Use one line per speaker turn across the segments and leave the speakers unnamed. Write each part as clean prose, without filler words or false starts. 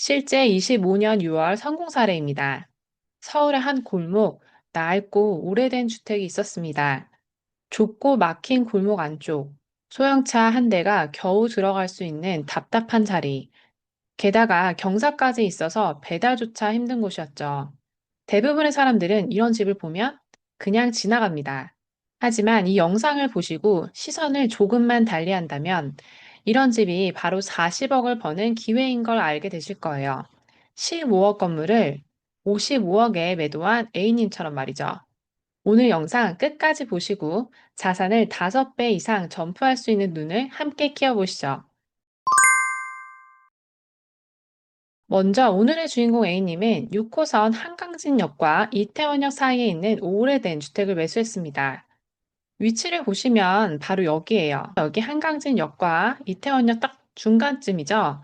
실제 25년 6월 성공 사례입니다. 서울의 한 골목, 낡고 오래된 주택이 있었습니다. 좁고 막힌 골목 안쪽, 소형차 한 대가 겨우 들어갈 수 있는 답답한 자리, 게다가 경사까지 있어서 배달조차 힘든 곳이었죠. 대부분의 사람들은 이런 집을 보면 그냥 지나갑니다. 하지만 이 영상을 보시고 시선을 조금만 달리한다면 이런 집이 바로 40억을 버는 기회인 걸 알게 되실 거예요. 15억 건물을 55억에 매도한 A님처럼 말이죠. 오늘 영상 끝까지 보시고 자산을 5배 이상 점프할 수 있는 눈을 함께 키워보시죠. 먼저 오늘의 주인공 A님은 6호선 한강진역과 이태원역 사이에 있는 오래된 주택을 매수했습니다. 위치를 보시면 바로 여기예요. 여기 한강진역과 이태원역 딱 중간쯤이죠.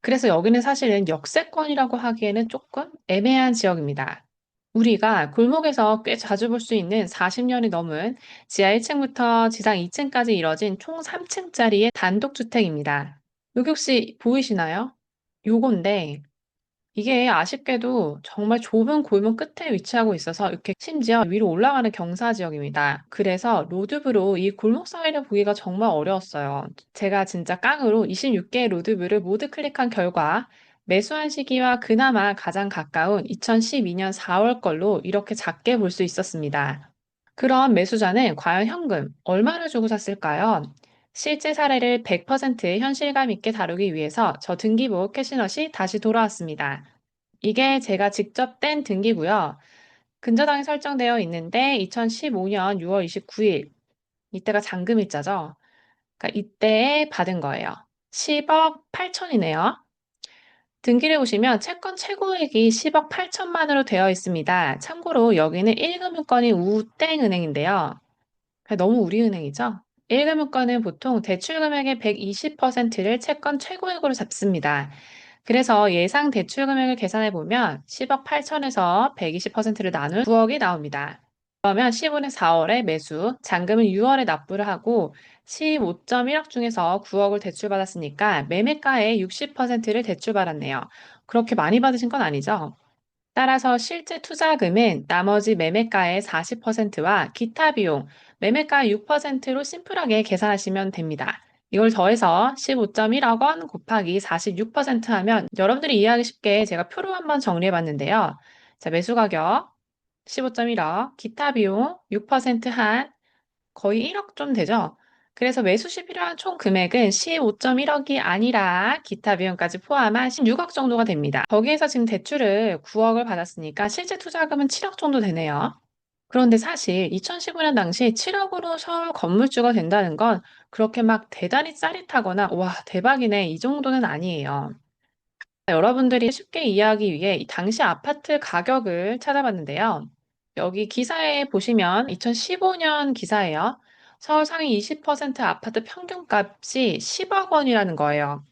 그래서 여기는 사실은 역세권이라고 하기에는 조금 애매한 지역입니다. 우리가 골목에서 꽤 자주 볼 수 있는 40년이 넘은 지하 1층부터 지상 2층까지 이뤄진 총 3층짜리의 단독주택입니다. 여기 혹시 보이시나요? 요건데 이게 아쉽게도 정말 좁은 골목 끝에 위치하고 있어서 이렇게 심지어 위로 올라가는 경사 지역입니다. 그래서 로드뷰로 이 골목 사이를 보기가 정말 어려웠어요. 제가 진짜 깡으로 26개의 로드뷰를 모두 클릭한 결과 매수한 시기와 그나마 가장 가까운 2012년 4월 걸로 이렇게 작게 볼 수 있었습니다. 그럼 매수자는 과연 현금 얼마를 주고 샀을까요? 실제 사례를 100% 현실감 있게 다루기 위해서 저 등기부 캐시넛이 다시 돌아왔습니다. 이게 제가 직접 뗀 등기고요. 근저당이 설정되어 있는데 2015년 6월 29일, 이때가 잔금일자죠. 그러니까 이때에 받은 거예요. 10억 8천이네요. 등기를 보시면 채권 최고액이 10억 8천만으로 되어 있습니다. 참고로 여기는 1금융권이 우땡은행인데요. 너무 우리은행이죠? 1금융권은 보통 대출 금액의 120%를 채권 최고액으로 잡습니다. 그래서 예상 대출 금액을 계산해 보면 10억 8천에서 120%를 나눈 9억이 나옵니다. 그러면 15년 4월에 매수, 잔금은 6월에 납부를 하고 15.1억 중에서 9억을 대출받았으니까 매매가의 60%를 대출받았네요. 그렇게 많이 받으신 건 아니죠? 따라서 실제 투자금은 나머지 매매가의 40%와 기타 비용, 매매가 6%로 심플하게 계산하시면 됩니다. 이걸 더해서 15.1억 원 곱하기 46% 하면 여러분들이 이해하기 쉽게 제가 표로 한번 정리해 봤는데요. 자, 매수 가격 15.1억, 기타 비용 6% 거의 1억 좀 되죠? 그래서 매수 시 필요한 총 금액은 15.1억이 아니라 기타 비용까지 포함한 16억 정도가 됩니다. 거기에서 지금 대출을 9억을 받았으니까 실제 투자금은 7억 정도 되네요. 그런데 사실 2015년 당시 7억으로 서울 건물주가 된다는 건 그렇게 막 대단히 짜릿하거나 와, 대박이네 이 정도는 아니에요. 여러분들이 쉽게 이해하기 위해 이 당시 아파트 가격을 찾아봤는데요. 여기 기사에 보시면 2015년 기사예요. 서울 상위 20% 아파트 평균값이 10억 원이라는 거예요.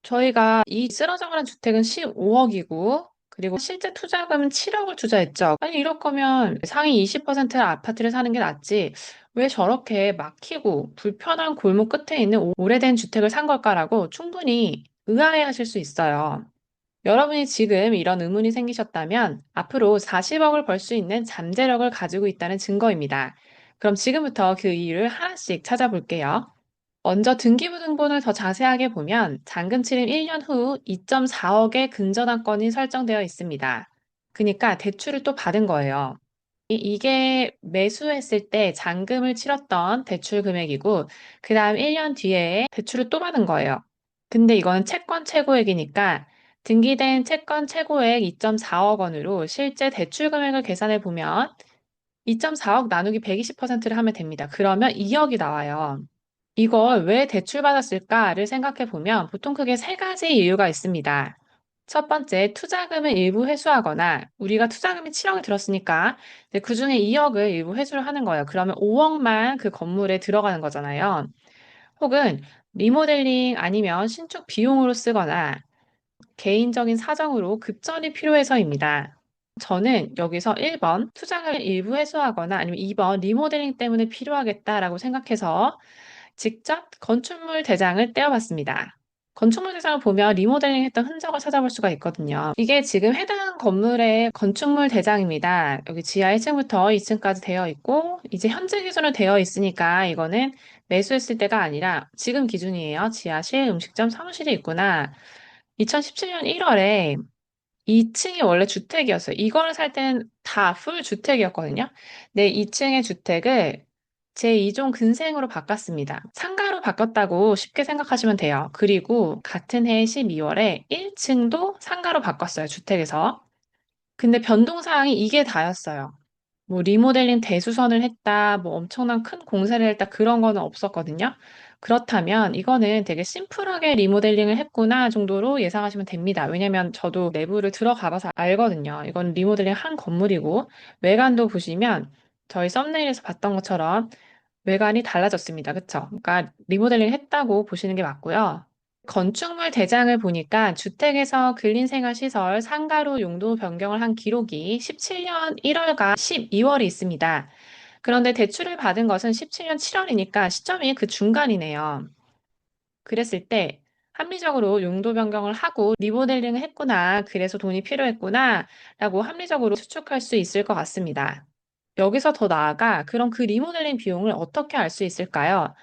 저희가 이 쓰러져가는 주택은 15억이고, 그리고 실제 투자금은 7억을 투자했죠. 아니, 이럴 거면 상위 20% 아파트를 사는 게 낫지. 왜 저렇게 막히고 불편한 골목 끝에 있는 오래된 주택을 산 걸까라고 충분히 의아해 하실 수 있어요. 여러분이 지금 이런 의문이 생기셨다면 앞으로 40억을 벌 수 있는 잠재력을 가지고 있다는 증거입니다. 그럼 지금부터 그 이유를 하나씩 찾아볼게요. 먼저 등기부등본을 더 자세하게 보면 잔금 치름 1년 후 2.4억의 근저당권이 설정되어 있습니다. 그러니까 대출을 또 받은 거예요. 이게 매수했을 때 잔금을 치렀던 대출 금액이고, 그 다음 1년 뒤에 대출을 또 받은 거예요. 근데 이거는 채권 최고액이니까 등기된 채권 최고액 2.4억 원으로 실제 대출 금액을 계산해 보면 2.4억 나누기 120%를 하면 됩니다. 그러면 2억이 나와요. 이걸 왜 대출받았을까를 생각해 보면 보통 크게 세 가지 이유가 있습니다. 첫 번째, 투자금을 일부 회수하거나 우리가 투자금이 7억이 들었으니까 그 중에 2억을 일부 회수를 하는 거예요. 그러면 5억만 그 건물에 들어가는 거잖아요. 혹은 리모델링 아니면 신축 비용으로 쓰거나 개인적인 사정으로 급전이 필요해서입니다. 저는 여기서 1번 투자금을 일부 회수하거나 아니면 2번 리모델링 때문에 필요하겠다라고 생각해서 직접 건축물 대장을 떼어봤습니다. 건축물 대상을 보면 리모델링 했던 흔적을 찾아볼 수가 있거든요. 이게 지금 해당 건물의 건축물 대장입니다. 여기 지하 1층부터 2층까지 되어 있고, 이제 현재 기준으로 되어 있으니까 이거는 매수했을 때가 아니라 지금 기준이에요. 지하실, 음식점, 사무실이 있구나. 2017년 1월에 2층이 원래 주택이었어요. 이거를 살 때는 다 풀 주택이었거든요. 네, 2층의 주택을 제2종 근생으로 바꿨습니다. 상가로 바꿨다고 쉽게 생각하시면 돼요. 그리고 같은 해 12월에 1층도 상가로 바꿨어요. 주택에서. 근데 변동사항이 이게 다였어요. 뭐 리모델링 대수선을 했다, 뭐 엄청난 큰 공사를 했다, 그런 거는 없었거든요. 그렇다면 이거는 되게 심플하게 리모델링을 했구나 정도로 예상하시면 됩니다. 왜냐면 저도 내부를 들어가 봐서 알거든요. 이건 리모델링 한 건물이고, 외관도 보시면 저희 썸네일에서 봤던 것처럼 외관이 달라졌습니다. 그쵸? 그러니까 리모델링 했다고 보시는 게 맞고요. 건축물 대장을 보니까 주택에서 근린생활시설 상가로 용도 변경을 한 기록이 17년 1월과 12월이 있습니다. 그런데 대출을 받은 것은 17년 7월이니까 시점이 그 중간이네요. 그랬을 때 합리적으로 용도 변경을 하고 리모델링을 했구나, 그래서 돈이 필요했구나, 라고 합리적으로 추측할 수 있을 것 같습니다. 여기서 더 나아가 그럼 그 리모델링 비용을 어떻게 알 수 있을까요?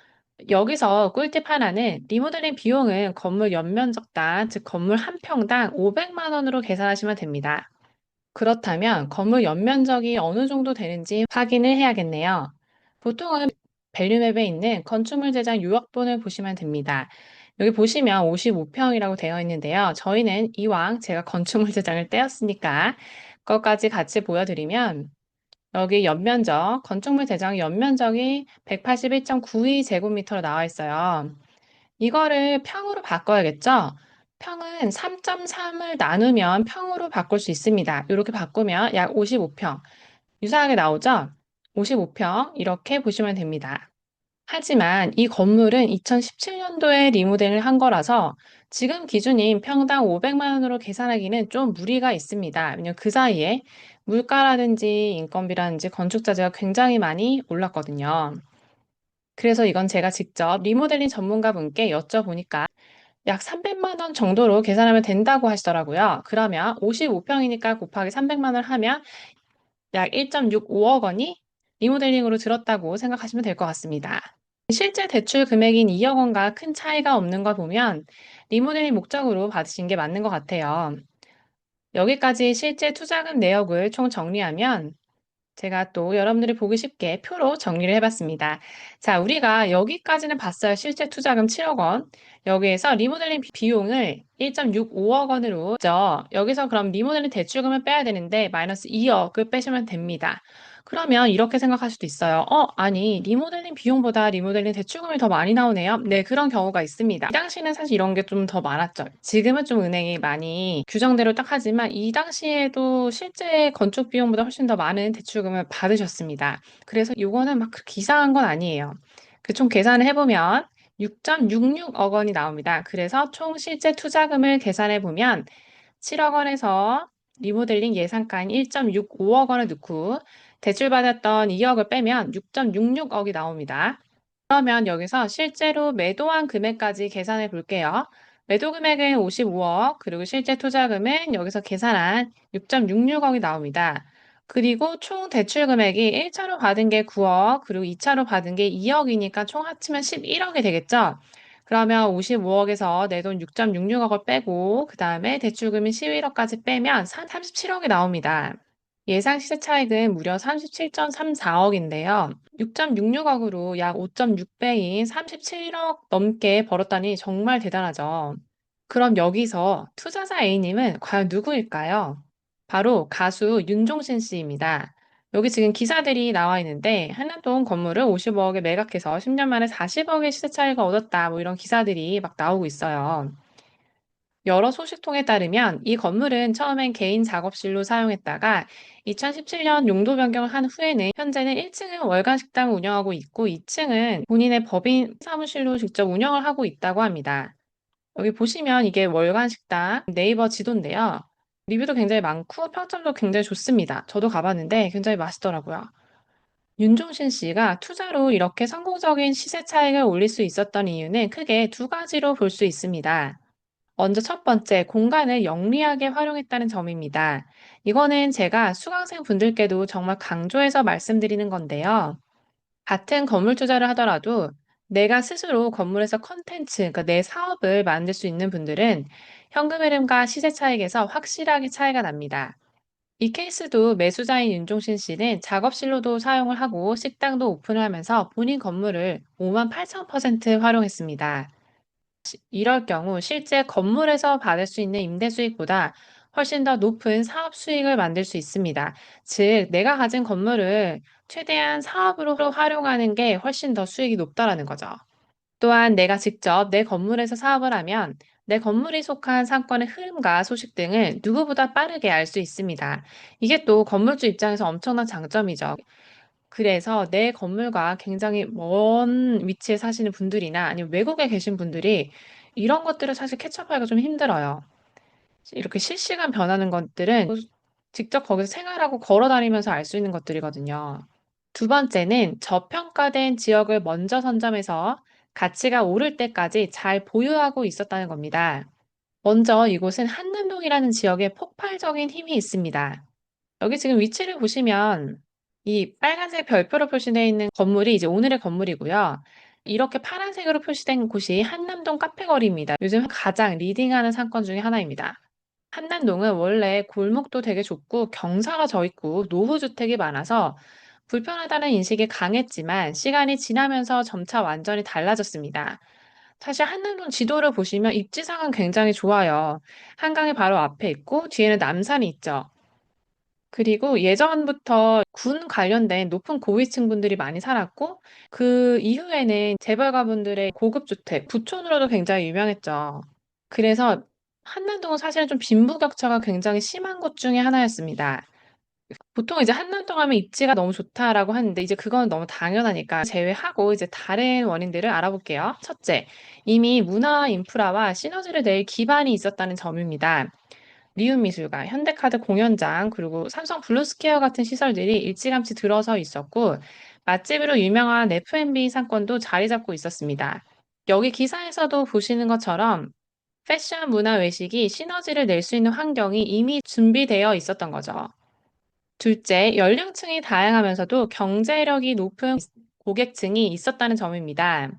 여기서 꿀팁 하나는 리모델링 비용은 건물 연면적당, 즉 건물 한 평당 500만 원으로 계산하시면 됩니다. 그렇다면 건물 연면적이 어느 정도 되는지 확인을 해야겠네요. 보통은 밸류맵에 있는 건축물 제작 요약본을 보시면 됩니다. 여기 보시면 55평이라고 되어 있는데요. 저희는 이왕 제가 건축물 제작을 떼었으니까 그것까지 같이 보여드리면 여기 연면적, 건축물 대장 연면적이 181.92제곱미터로 나와 있어요. 이거를 평으로 바꿔야겠죠? 평은 3.3을 나누면 평으로 바꿀 수 있습니다. 이렇게 바꾸면 약 55평. 유사하게 나오죠? 55평 이렇게 보시면 됩니다. 하지만 이 건물은 2017년도에 리모델을 한 거라서 지금 기준인 평당 500만 원으로 계산하기는 좀 무리가 있습니다. 왜냐면 그 사이에 물가라든지 인건비라든지 건축자재가 굉장히 많이 올랐거든요. 그래서 이건 제가 직접 리모델링 전문가분께 여쭤보니까 약 300만 원 정도로 계산하면 된다고 하시더라고요. 그러면 55평이니까 곱하기 300만 원 하면 약 1.65억 원이 리모델링으로 들었다고 생각하시면 될 것 같습니다. 실제 대출 금액인 2억 원과 큰 차이가 없는 걸 보면 리모델링 목적으로 받으신 게 맞는 것 같아요. 여기까지 실제 투자금 내역을 총 정리하면 제가 또 여러분들이 보기 쉽게 표로 정리를 해봤습니다. 자, 우리가 여기까지는 봤어요. 실제 투자금 7억 원. 여기에서 리모델링 비용을 1.65억 원으로 했죠. 여기서 그럼 리모델링 대출금을 빼야 되는데 마이너스 2억을 빼시면 됩니다. 그러면 이렇게 생각할 수도 있어요. 아니, 리모델링 비용보다 리모델링 대출금이 더 많이 나오네요. 네, 그런 경우가 있습니다. 이 당시는 사실 이런 게 좀 더 많았죠. 지금은 좀 은행이 많이 규정대로 딱 하지만 이 당시에도 실제 건축 비용보다 훨씬 더 많은 대출금을 받으셨습니다. 그래서 이거는 막 그렇게 이상한 건 아니에요. 그 총 계산을 해보면 6.66억 원이 나옵니다. 그래서 총 실제 투자금을 계산해 보면 7억 원에서 리모델링 예상가인 1.65억 원을 넣고 대출받았던 2억을 빼면 6.66억이 나옵니다. 그러면 여기서 실제로 매도한 금액까지 계산해 볼게요. 매도 금액은 55억, 그리고 실제 투자금은 여기서 계산한 6.66억이 나옵니다. 그리고 총 대출 금액이 1차로 받은 게 9억, 그리고 2차로 받은 게 2억이니까 총 합치면 11억이 되겠죠? 그러면 55억에서 내 돈 6.66억을 빼고, 그 다음에 대출금이 11억까지 빼면 37억이 나옵니다. 예상 시세 차익은 무려 37.34억인데요. 6.66억으로 약 5.6배인 37억 넘게 벌었다니 정말 대단하죠. 그럼 여기서 투자자 A님은 과연 누구일까요? 바로 가수 윤종신 씨입니다. 여기 지금 기사들이 나와 있는데 한남동 건물을 55억에 매각해서 10년 만에 40억의 시세 차익을 얻었다. 뭐 이런 기사들이 막 나오고 있어요. 여러 소식통에 따르면 이 건물은 처음엔 개인 작업실로 사용했다가 2017년 용도 변경을 한 후에는 현재는 1층은 월간 식당을 운영하고 있고 2층은 본인의 법인 사무실로 직접 운영을 하고 있다고 합니다. 여기 보시면 이게 월간 식당 네이버 지도인데요. 리뷰도 굉장히 많고 평점도 굉장히 좋습니다. 저도 가봤는데 굉장히 맛있더라고요. 윤종신 씨가 투자로 이렇게 성공적인 시세 차익을 올릴 수 있었던 이유는 크게 두 가지로 볼 수 있습니다. 먼저 첫 번째, 공간을 영리하게 활용했다는 점입니다. 이거는 제가 수강생 분들께도 정말 강조해서 말씀드리는 건데요. 같은 건물 투자를 하더라도 내가 스스로 건물에서 컨텐츠, 그러니까 내 사업을 만들 수 있는 분들은 현금 흐름과 시세 차익에서 확실하게 차이가 납니다. 이 케이스도 매수자인 윤종신 씨는 작업실로도 사용을 하고 식당도 오픈을 하면서 본인 건물을 5만 8천% 활용했습니다. 이럴 경우 실제 건물에서 받을 수 있는 임대 수익보다 훨씬 더 높은 사업 수익을 만들 수 있습니다. 즉, 내가 가진 건물을 최대한 사업으로 활용하는 게 훨씬 더 수익이 높다라는 거죠. 또한 내가 직접 내 건물에서 사업을 하면 내 건물이 속한 상권의 흐름과 소식 등을 누구보다 빠르게 알 수 있습니다. 이게 또 건물주 입장에서 엄청난 장점이죠. 그래서 내 건물과 굉장히 먼 위치에 사시는 분들이나 아니면 외국에 계신 분들이 이런 것들을 사실 캐치업하기가 좀 힘들어요. 이렇게 실시간 변하는 것들은 직접 거기서 생활하고 걸어 다니면서 알 수 있는 것들이거든요. 두 번째는 저평가된 지역을 먼저 선점해서 가치가 오를 때까지 잘 보유하고 있었다는 겁니다. 먼저 이곳은 한남동이라는 지역에 폭발적인 힘이 있습니다. 여기 지금 위치를 보시면 이 빨간색 별표로 표시되어 있는 건물이 이제 오늘의 건물이고요. 이렇게 파란색으로 표시된 곳이 한남동 카페거리입니다. 요즘 가장 리딩하는 상권 중에 하나입니다. 한남동은 원래 골목도 되게 좁고 경사가 져 있고 노후주택이 많아서 불편하다는 인식이 강했지만 시간이 지나면서 점차 완전히 달라졌습니다. 사실 한남동 지도를 보시면 입지상은 굉장히 좋아요. 한강이 바로 앞에 있고 뒤에는 남산이 있죠. 그리고 예전부터 군 관련된 높은 고위층 분들이 많이 살았고 그 이후에는 재벌가분들의 고급 주택, 부촌으로도 굉장히 유명했죠. 그래서 한남동은 사실은 좀 빈부격차가 굉장히 심한 곳 중에 하나였습니다. 보통 이제 한남동 하면 입지가 너무 좋다라고 하는데 이제 그건 너무 당연하니까 제외하고 이제 다른 원인들을 알아볼게요. 첫째, 이미 문화 인프라와 시너지를 낼 기반이 있었다는 점입니다. 리움미술관, 현대카드 공연장, 그리고 삼성 블루스퀘어 같은 시설들이 일찌감치 들어서 있었고 맛집으로 유명한 F&B 상권도 자리 잡고 있었습니다. 여기 기사에서도 보시는 것처럼 패션 문화 외식이 시너지를 낼 수 있는 환경이 이미 준비되어 있었던 거죠. 둘째, 연령층이 다양하면서도 경제력이 높은 고객층이 있었다는 점입니다.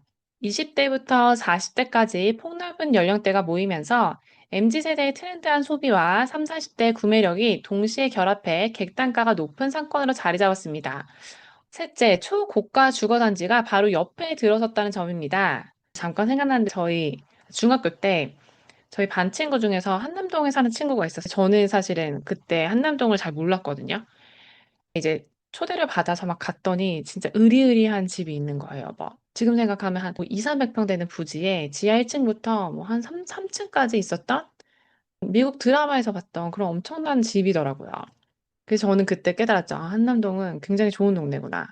20대부터 40대까지 폭넓은 연령대가 모이면서 MZ세대의 트렌드한 소비와 3, 40대의 구매력이 동시에 결합해 객단가가 높은 상권으로 자리 잡았습니다. 셋째, 초고가 주거단지가 바로 옆에 들어섰다는 점입니다. 잠깐 생각났는데 저희 중학교 때 저희 반 친구 중에서 한남동에 사는 친구가 있었어요. 저는 사실은 그때 한남동을 잘 몰랐거든요. 이제 초대를 받아서 막 갔더니 진짜 으리으리한 집이 있는 거예요. 뭐 지금 생각하면 한 뭐 200~300평 되는 부지에 지하 1층부터 뭐 한 3층까지 있었던 미국 드라마에서 봤던 그런 엄청난 집이더라고요. 그래서 저는 그때 깨달았죠. 아, 한남동은 굉장히 좋은 동네구나.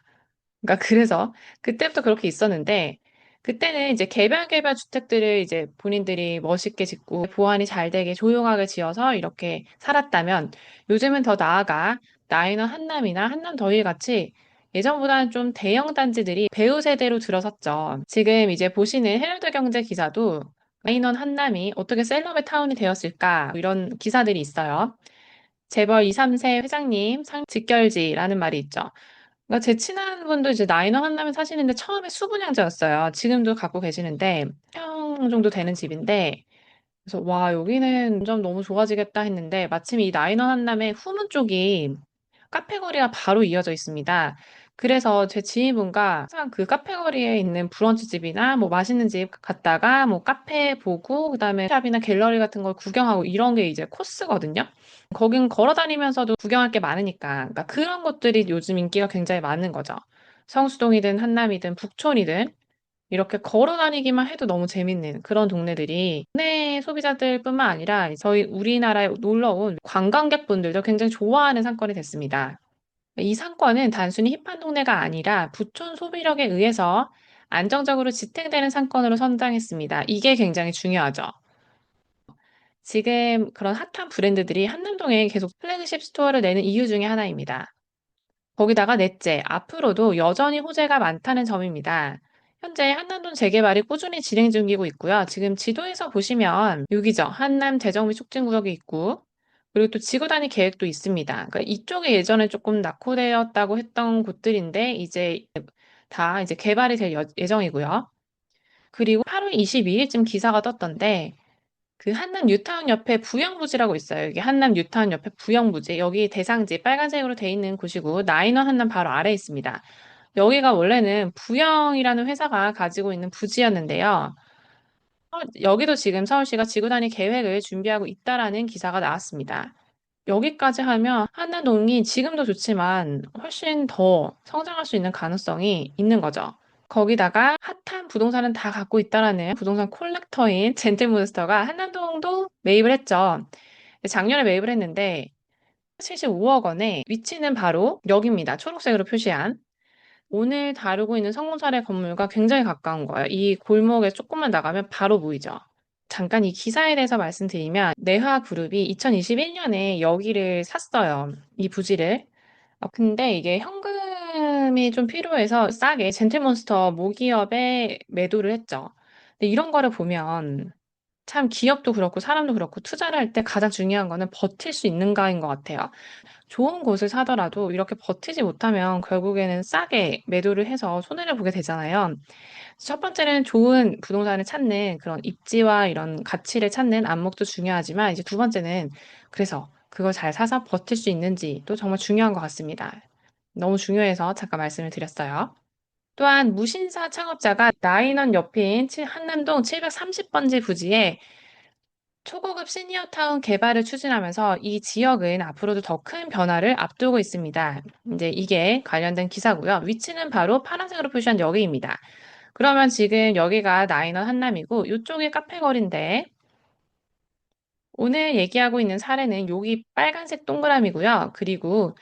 그러니까 그래서 그때부터 그렇게 있었는데 그때는 이제 개별 주택들을 이제 본인들이 멋있게 짓고 보안이 잘 되게 조용하게 지어서 이렇게 살았다면 요즘은 더 나아가 나인원 한남이나 한남 더힐 같이 예전보다는 좀 대형 단지들이 배우 세대로 들어섰죠. 지금 이제 보시는 헤럴드 경제 기사도 나인원 한남이 어떻게 셀럽의 타운이 되었을까 뭐 이런 기사들이 있어요. 재벌 2, 3세 회장님 직결지라는 말이 있죠. 그러니까 제 친한 분도 이제 나인원 한남에 사시는데 처음에 수분양자였어요. 지금도 갖고 계시는데 평 정도 되는 집인데 그래서 와 여기는 점점 너무 좋아지겠다 했는데 마침 이 나인원 한남의 후문 쪽이 카페 거리가 바로 이어져 있습니다. 그래서 제 지인분과 항상 그 카페 거리에 있는 브런치 집이나 뭐 맛있는 집 갔다가 뭐 카페 보고 그다음에 샵이나 갤러리 같은 걸 구경하고 이런 게 이제 코스거든요. 거긴 걸어 다니면서도 구경할 게 많으니까. 그러니까 그런 것들이 요즘 인기가 굉장히 많은 거죠. 성수동이든 한남이든 북촌이든 이렇게 걸어 다니기만 해도 너무 재밌는 그런 동네들이 국내 소비자들뿐만 아니라 저희 우리나라에 놀러 온 관광객분들도 굉장히 좋아하는 상권이 됐습니다. 이 상권은 단순히 힙한 동네가 아니라 부촌 소비력에 의해서 안정적으로 지탱되는 상권으로 성장했습니다. 이게 굉장히 중요하죠. 지금 그런 핫한 브랜드들이 한남동에 계속 플래그십 스토어를 내는 이유 중에 하나입니다. 거기다가 넷째, 앞으로도 여전히 호재가 많다는 점입니다. 현재 한남동 재개발이 꾸준히 진행 중이고 있고요. 지금 지도에서 보시면 여기죠. 한남 대정비 촉진구역이 있고, 그리고 또 지구 단위 계획도 있습니다. 그러니까 이쪽에 예전에 조금 낙후되었다고 했던 곳들인데 이제 다 이제 개발이 될 예정이고요. 그리고 8월 22일쯤 기사가 떴던데 그 한남 뉴타운 옆에 부영부지라고 있어요. 여기 한남 뉴타운 옆에 부영부지. 여기 대상지 빨간색으로 돼 있는 곳이고 나인원 한남 바로 아래에 있습니다. 여기가 원래는 부영이라는 회사가 가지고 있는 부지였는데요. 여기도 지금 서울시가 지구 단위 계획을 준비하고 있다라는 기사가 나왔습니다. 여기까지 하면 한남동이 지금도 좋지만 훨씬 더 성장할 수 있는 가능성이 있는 거죠. 거기다가 핫한 부동산은 다 갖고 있다라는 부동산 콜렉터인 젠틀몬스터가 한남동도 매입을 했죠. 작년에 매입을 했는데 75억 원에 위치는 바로 여기입니다. 초록색으로 표시한. 오늘 다루고 있는 성공사례 건물과 굉장히 가까운 거예요. 이 골목에 조금만 나가면 바로 보이죠. 잠깐 이 기사에 대해서 말씀드리면 내화그룹이 2021년에 여기를 샀어요. 이 부지를. 근데 이게 현금이 좀 필요해서 싸게 젠틀몬스터 모기업에 매도를 했죠. 근데 이런 거를 보면 참 기업도 그렇고 사람도 그렇고 투자를 할 때 가장 중요한 거는 버틸 수 있는가인 것 같아요. 좋은 곳을 사더라도 이렇게 버티지 못하면 결국에는 싸게 매도를 해서 손해를 보게 되잖아요. 첫 번째는 좋은 부동산을 찾는 그런 입지와 이런 가치를 찾는 안목도 중요하지만 이제 두 번째는 그래서 그걸 잘 사서 버틸 수 있는지도 정말 중요한 것 같습니다. 너무 중요해서 잠깐 말씀을 드렸어요. 또한 무신사 창업자가 나인원 옆인 한남동 730번지 부지에 초고급 시니어타운 개발을 추진하면서 이 지역은 앞으로도 더 큰 변화를 앞두고 있습니다. 이제 이게 관련된 기사고요. 위치는 바로 파란색으로 표시한 여기입니다. 그러면 지금 여기가 나인원 한남이고 이쪽이 카페거리인데 오늘 얘기하고 있는 사례는 여기 빨간색 동그라미고요. 그리고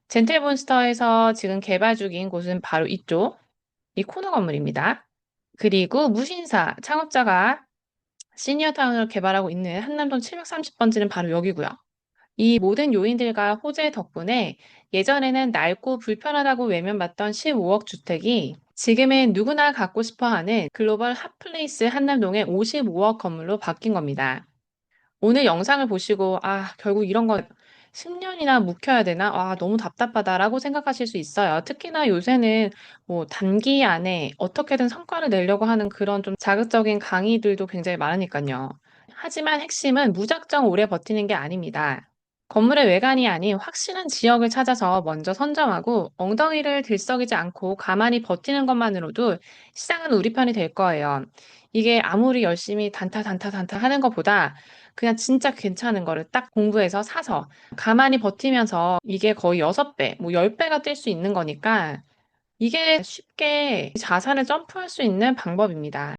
젠틀몬스터에서 지금 개발 중인 곳은 바로 이쪽, 이 코너 건물입니다. 그리고 무신사 창업자가 시니어타운을 개발하고 있는 한남동 730번지는 바로 여기고요. 이 모든 요인들과 호재 덕분에 예전에는 낡고 불편하다고 외면받던 15억 주택이 지금은 누구나 갖고 싶어 하는 글로벌 핫플레이스 한남동의 55억 건물로 바뀐 겁니다. 오늘 영상을 보시고, 결국 이런 거 10년이나 묵혀야 되나? 너무 답답하다라고 생각하실 수 있어요. 특히나 요새는 뭐 단기 안에 어떻게든 성과를 내려고 하는 그런 좀 자극적인 강의들도 굉장히 많으니까요. 하지만 핵심은 무작정 오래 버티는 게 아닙니다. 건물의 외관이 아닌 확실한 지역을 찾아서 먼저 선점하고 엉덩이를 들썩이지 않고 가만히 버티는 것만으로도 시장은 우리 편이 될 거예요. 이게 아무리 열심히 단타 하는 것보다 그냥 진짜 괜찮은 거를 딱 공부해서 사서 가만히 버티면서 이게 거의 6배, 뭐 10배가 뛸 수 있는 거니까 이게 쉽게 자산을 점프할 수 있는 방법입니다.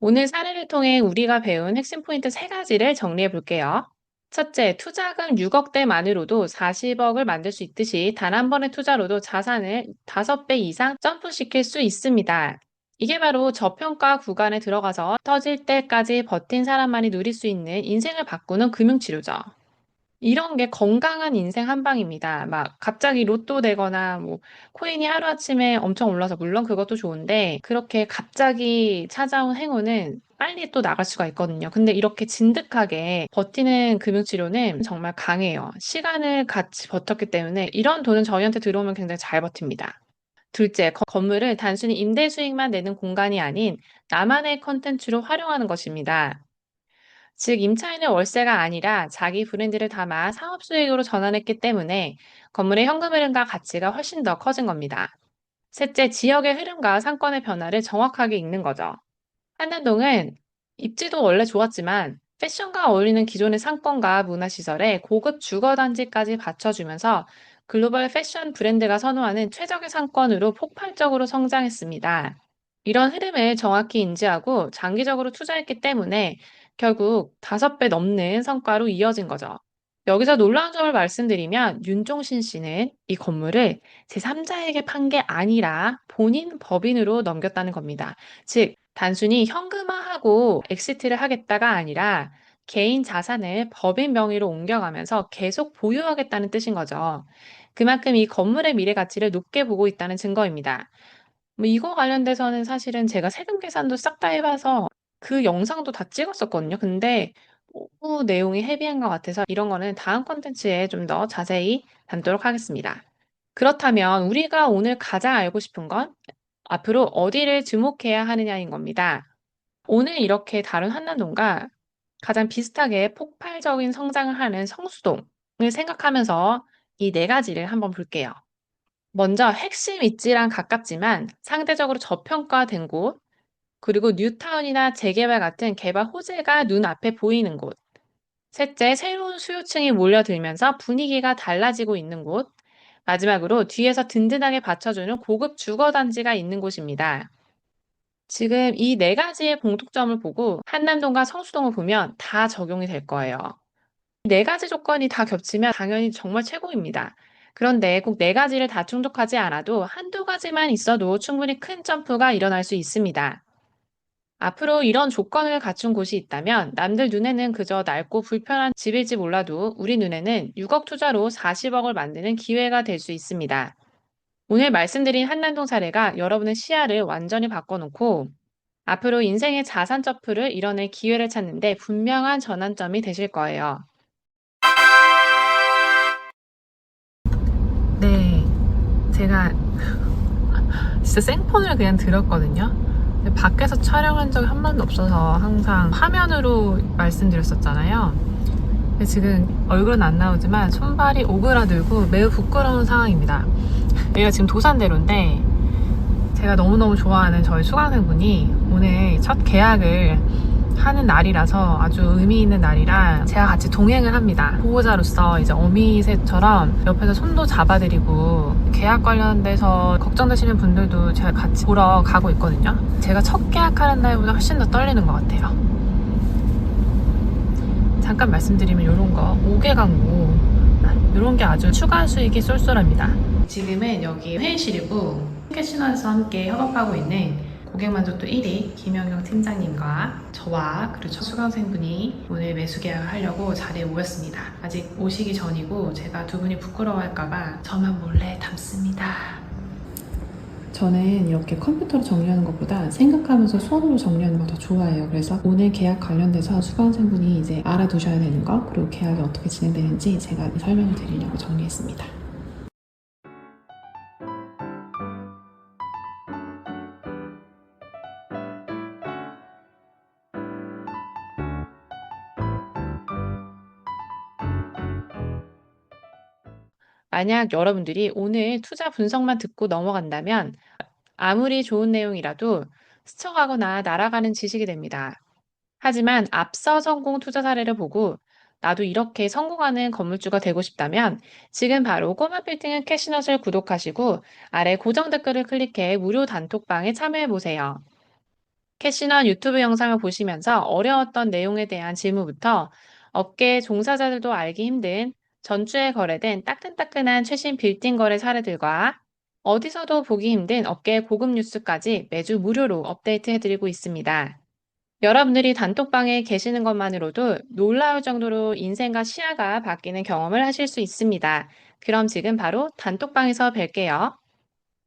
오늘 사례를 통해 우리가 배운 핵심 포인트 3가지를 정리해 볼게요. 첫째, 투자금 6억대만으로도 40억을 만들 수 있듯이 단 한 번의 투자로도 자산을 5배 이상 점프시킬 수 있습니다. 이게 바로 저평가 구간에 들어가서 터질 때까지 버틴 사람만이 누릴 수 있는 인생을 바꾸는 금융치료죠. 이런 게 건강한 인생 한방입니다. 막 갑자기 로또 되거나 뭐 코인이 하루아침에 엄청 올라서 물론 그것도 좋은데 그렇게 갑자기 찾아온 행운은 빨리 또 나갈 수가 있거든요. 근데 이렇게 진득하게 버티는 금융치료는 정말 강해요. 시간을 같이 버텼기 때문에 이런 돈은 저희한테 들어오면 굉장히 잘 버팁니다. 둘째, 건물을 단순히 임대 수익만 내는 공간이 아닌 나만의 컨텐츠로 활용하는 것입니다. 즉, 임차인의 월세가 아니라 자기 브랜드를 담아 사업 수익으로 전환했기 때문에 건물의 현금 흐름과 가치가 훨씬 더 커진 겁니다. 셋째, 지역의 흐름과 상권의 변화를 정확하게 읽는 거죠. 한남동은 입지도 원래 좋았지만 패션과 어울리는 기존의 상권과 문화시설에 고급 주거단지까지 받쳐주면서 글로벌 패션 브랜드가 선호하는 최적의 상권으로 폭발적으로 성장했습니다. 이런 흐름을 정확히 인지하고 장기적으로 투자했기 때문에 결국 5배 넘는 성과로 이어진 거죠. 여기서 놀라운 점을 말씀드리면 윤종신 씨는 이 건물을 제3자에게 판 게 아니라 본인 법인으로 넘겼다는 겁니다. 즉, 단순히 현금화하고 엑시트를 하겠다가 아니라 개인 자산을 법인 명의로 옮겨가면서 계속 보유하겠다는 뜻인 거죠. 그만큼 이 건물의 미래 가치를 높게 보고 있다는 증거입니다. 뭐 이거 관련돼서는 사실은 제가 세금 계산도 싹 다 해 봐서 그 영상도 다 찍었었거든요. 근데 너무 내용이 헤비한 것 같아서 이런 거는 다음 콘텐츠에 좀 더 자세히 담도록 하겠습니다. 그렇다면 우리가 오늘 가장 알고 싶은 건 앞으로 어디를 주목해야 하느냐인 겁니다. 오늘 이렇게 다룬 한남동과 가장 비슷하게 폭발적인 성장을 하는 성수동을 생각하면서 이 네 가지를 한번 볼게요. 먼저 핵심 입지랑 가깝지만 상대적으로 저평가된 곳, 그리고 뉴타운이나 재개발 같은 개발 호재가 눈앞에 보이는 곳. 셋째, 새로운 수요층이 몰려들면서 분위기가 달라지고 있는 곳. 마지막으로 뒤에서 든든하게 받쳐주는 고급 주거단지가 있는 곳입니다. 지금 이 네 가지의 공통점을 보고 한남동과 성수동을 보면 다 적용이 될 거예요. 네 가지 조건이 다 겹치면 당연히 정말 최고입니다. 그런데 꼭 네 가지를 다 충족하지 않아도 한두 가지만 있어도 충분히 큰 점프가 일어날 수 있습니다. 앞으로 이런 조건을 갖춘 곳이 있다면 남들 눈에는 그저 낡고 불편한 집일지 몰라도 우리 눈에는 6억 투자로 40억을 만드는 기회가 될 수 있습니다. 오늘 말씀드린 한남동 사례가 여러분의 시야를 완전히 바꿔놓고 앞으로 인생의 자산 점프를 이뤄낼 기회를 찾는데 분명한 전환점이 되실 거예요. 네, 제가 진짜 생폰을 그냥 들었거든요. 근데 밖에서 촬영한 적이 한 번도 없어서 항상 화면으로 말씀드렸었잖아요. 근데 지금 얼굴은 안 나오지만 손발이 오그라들고 매우 부끄러운 상황입니다. 여기가 지금 도산대로인데 제가 너무너무 좋아하는 저희 수강생분이 오늘 첫 계약을 하는 날이라서 아주 의미 있는 날이라 제가 같이 동행을 합니다. 보호자로서 이제 어미새처럼 옆에서 손도 잡아드리고 계약 관련돼서 걱정되시는 분들도 제가 같이 보러 가고 있거든요. 제가 첫 계약하는 날보다 훨씬 더 떨리는 것 같아요. 잠깐 말씀드리면 이런 거 5개 광고 이런 게 아주 추가 수익이 쏠쏠합니다. 지금은 여기 회의실이고 캐시너에서 함께 협업하고 있는 고객만족도 1위 김영경 팀장님과 저와 그리고 첫 수강생분이 오늘 매수 계약을 하려고 자리에 모였습니다. 아직 오시기 전이고 제가 두 분이 부끄러워할까봐 저만 몰래 담습니다. 저는 이렇게 컴퓨터로 정리하는 것보다 생각하면서 손으로 정리하는 거 더 좋아해요. 그래서 오늘 계약 관련돼서 수강생분이 이제 알아두셔야 되는 거 그리고 계약이 어떻게 진행되는지 제가 설명을 드리려고 정리했습니다. 만약 여러분들이 오늘 투자 분석만 듣고 넘어간다면 아무리 좋은 내용이라도 스쳐가거나 날아가는 지식이 됩니다. 하지만 앞서 성공 투자 사례를 보고 나도 이렇게 성공하는 건물주가 되고 싶다면 지금 바로 꼬마 빌딩은 캐시넛을 구독하시고 아래 고정 댓글을 클릭해 무료 단톡방에 참여해 보세요. 캐시넛 유튜브 영상을 보시면서 어려웠던 내용에 대한 질문부터 업계 종사자들도 알기 힘든 전주에 거래된 따끈따끈한 최신 빌딩 거래 사례들과 어디서도 보기 힘든 업계 고급 뉴스까지 매주 무료로 업데이트해드리고 있습니다. 여러분들이 단톡방에 계시는 것만으로도 놀라울 정도로 인생과 시야가 바뀌는 경험을 하실 수 있습니다. 그럼 지금 바로 단톡방에서 뵐게요.